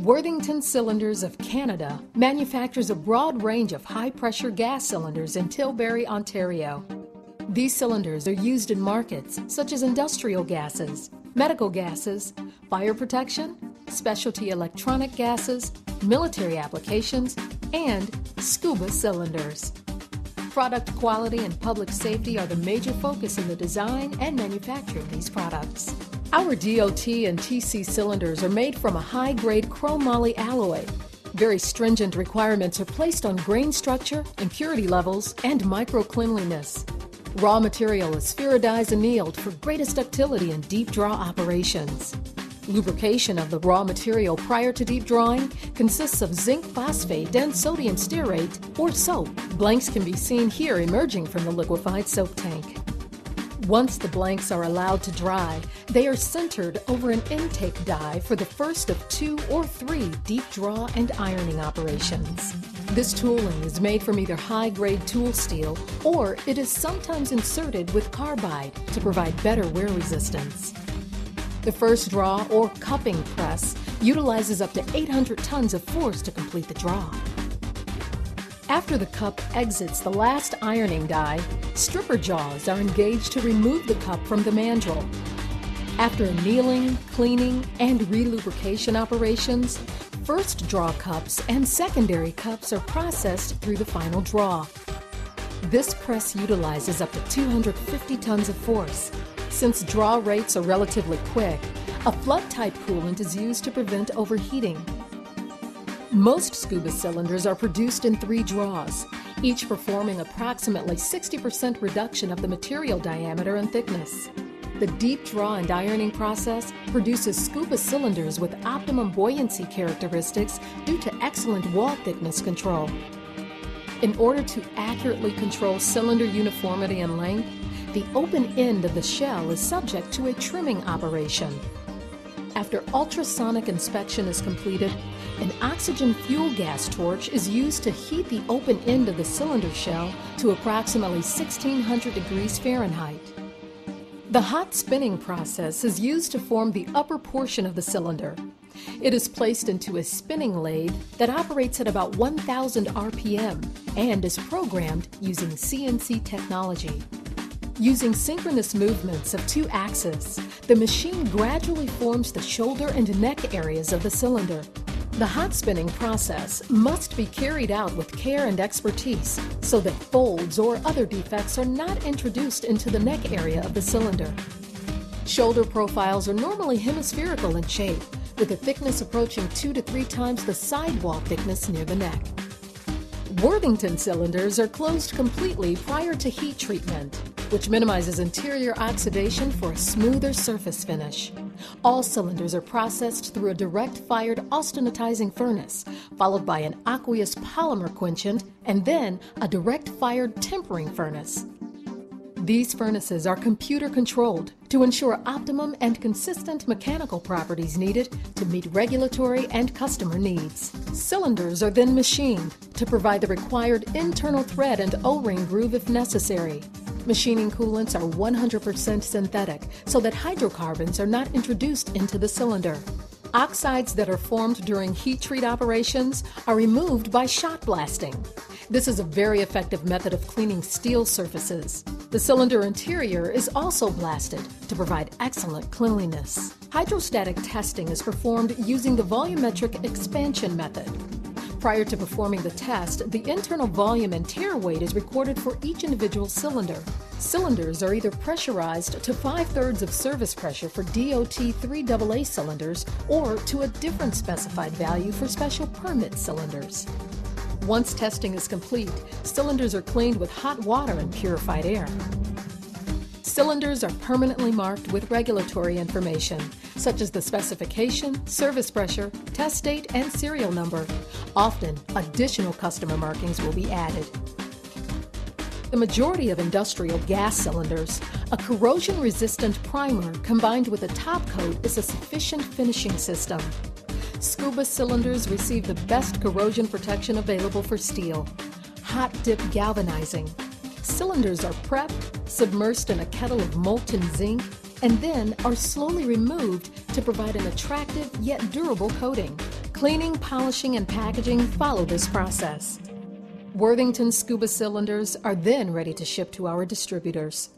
Worthington Cylinders of Canada manufactures a broad range of high-pressure gas cylinders in Tilbury, Ontario. These cylinders are used in markets such as industrial gases, medical gases, fire protection, specialty electronic gases, military applications, and scuba cylinders. Product quality and public safety are the major focus in the design and manufacture of these products. Our DOT and TC cylinders are made from a high-grade chromoly alloy. Very stringent requirements are placed on grain structure, impurity levels, and microcleanliness. Raw material is spheroidized annealed for greatest ductility in deep draw operations. Lubrication of the raw material prior to deep drawing consists of zinc phosphate and sodium stearate, or soap. Blanks can be seen here emerging from the liquefied soap tank. Once the blanks are allowed to dry, they are sintered over an intake die for the first of 2 or 3 deep draw and ironing operations. This tooling is made from either high-grade tool steel, or it is sometimes inserted with carbide to provide better wear resistance. The first draw or cupping press utilizes up to 800 tons of force to complete the draw. After the cup exits the last ironing die, stripper jaws are engaged to remove the cup from the mandrel. After annealing, cleaning, and relubrication operations, first draw cups and secondary cups are processed through the final draw. This press utilizes up to 250 tons of force. Since draw rates are relatively quick, a flood-type coolant is used to prevent overheating. Most scuba cylinders are produced in 3 draws, each performing approximately 60% reduction of the material diameter and thickness. The deep draw and ironing process produces scuba cylinders with optimum buoyancy characteristics due to excellent wall thickness control. In order to accurately control cylinder uniformity and length, the open end of the shell is subject to a trimming operation. After ultrasonic inspection is completed, an oxygen fuel gas torch is used to heat the open end of the cylinder shell to approximately 1600 degrees Fahrenheit. The hot spinning process is used to form the upper portion of the cylinder. It is placed into a spinning lathe that operates at about 1000 RPM and is programmed using CNC technology. Using synchronous movements of 2 axes, the machine gradually forms the shoulder and neck areas of the cylinder. The hot spinning process must be carried out with care and expertise so that folds or other defects are not introduced into the neck area of the cylinder. Shoulder profiles are normally hemispherical in shape, with a thickness approaching 2 to 3 times the sidewall thickness near the neck. Worthington cylinders are closed completely prior to heat treatment, which minimizes interior oxidation for a smoother surface finish. All cylinders are processed through a direct-fired austenitizing furnace, followed by an aqueous polymer quenchant, and then a direct-fired tempering furnace. These furnaces are computer-controlled to ensure optimum and consistent mechanical properties needed to meet regulatory and customer needs. Cylinders are then machined to provide the required internal thread and O-ring groove if necessary. Machining coolants are 100% synthetic so that hydrocarbons are not introduced into the cylinder. Oxides that are formed during heat treat operations are removed by shot blasting. This is a very effective method of cleaning steel surfaces. The cylinder interior is also blasted to provide excellent cleanliness. Hydrostatic testing is performed using the volumetric expansion method. Prior to performing the test, the internal volume and tare weight is recorded for each individual cylinder. Cylinders are either pressurized to 5/3 of service pressure for DOT 3AA cylinders or to a different specified value for special permit cylinders. Once testing is complete, cylinders are cleaned with hot water and purified air. Cylinders are permanently marked with regulatory information, such as the specification, service pressure, test date, and serial number. Often, additional customer markings will be added. The majority of industrial gas cylinders, a corrosion-resistant primer combined with a top coat is a sufficient finishing system. Scuba cylinders receive the best corrosion protection available for steel. Hot dip galvanizing. Cylinders are prepped, submersed in a kettle of molten zinc, and then are slowly removed to provide an attractive yet durable coating. Cleaning, polishing, and packaging follow this process. Worthington scuba cylinders are then ready to ship to our distributors.